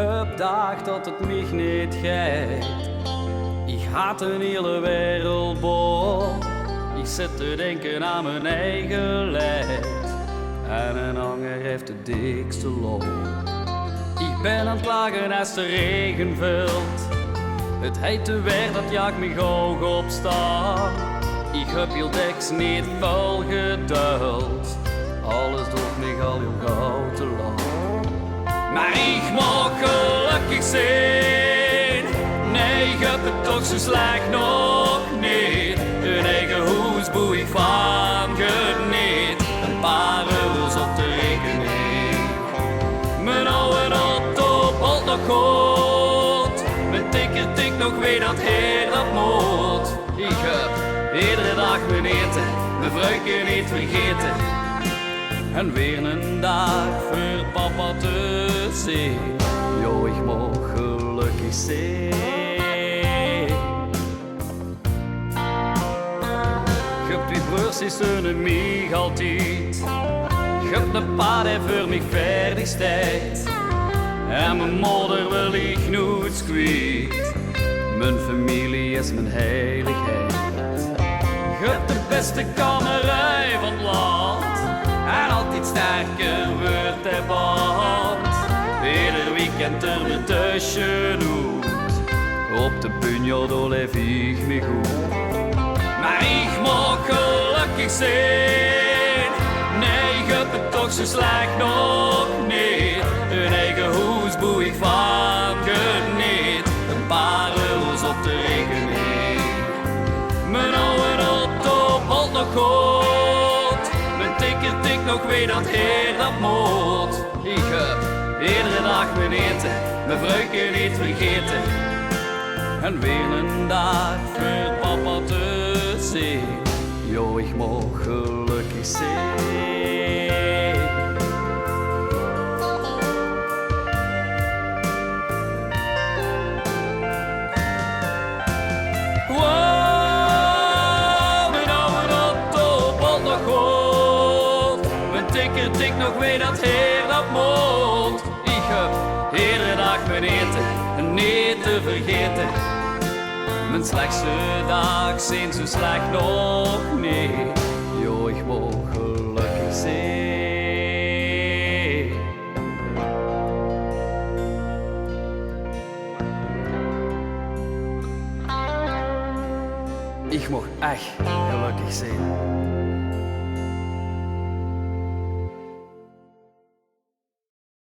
heb dacht dat het mij niet gaat. Ik haat een hele wereld boven. Ik zit te denken aan mijn eigen lijf. En een ander heeft de dikste lol. Ik ben aan het klagen als de regen valt. Het heet te weer dat jaagt me gauw opstaan. Ik heb heel deks niet vol geduld. Alles doet me al heel gauw te lang. Maar ik mag gelukkig zijn. Nee, ik heb het toch zo slecht nog niet. Een eigen huis boe ik van geniet. Een paar euro's op de rekening. Mijn oude auto valt nog goed. Mijn tik nog weet dat heer dat moet. Ik heb iedere dag mijn eten, mijn vrouwtje niet vergeten. En weer een dag voor papa te zien. Jo, ik mag gelukkig zijn. Je hebt die broers, die steunen mij altijd. Je hebt een pa die voor mij verdig staat. En mijn moeder wil ik nooit kwijt. Mijn familie is mijn heiligheid. Je hebt de beste kamerij van het land. En altijd sterker wordt de band. Ieder weekend er weer tussenuit. Op de punjo leef ik me goed. Maar ik mag gelukkig zijn. Nee, ik heb het toch zo slecht nog niet. Een eigen huis boe ik van geniet. Een paar euro's op de rekening. Mijn oude auto valt nog goed. Mijn tik nog weet dat heer dat moet. Ik heb iedere dag mijn eten, mijn vrouwtje niet vergeten. En weer een dag voor papa te zien. Jo, ik mag gelukkig zijn. Wow, mijn oude auto valt nog goed. Mijn tik nog weet dat heer dat moet. Ik heb iedere dag mijn eten en niet te vergeten. Mijn slechtste dag zijn zo slecht nog niet. Jo, ik mag gelukkig zijn. Ik mag echt gelukkig zijn.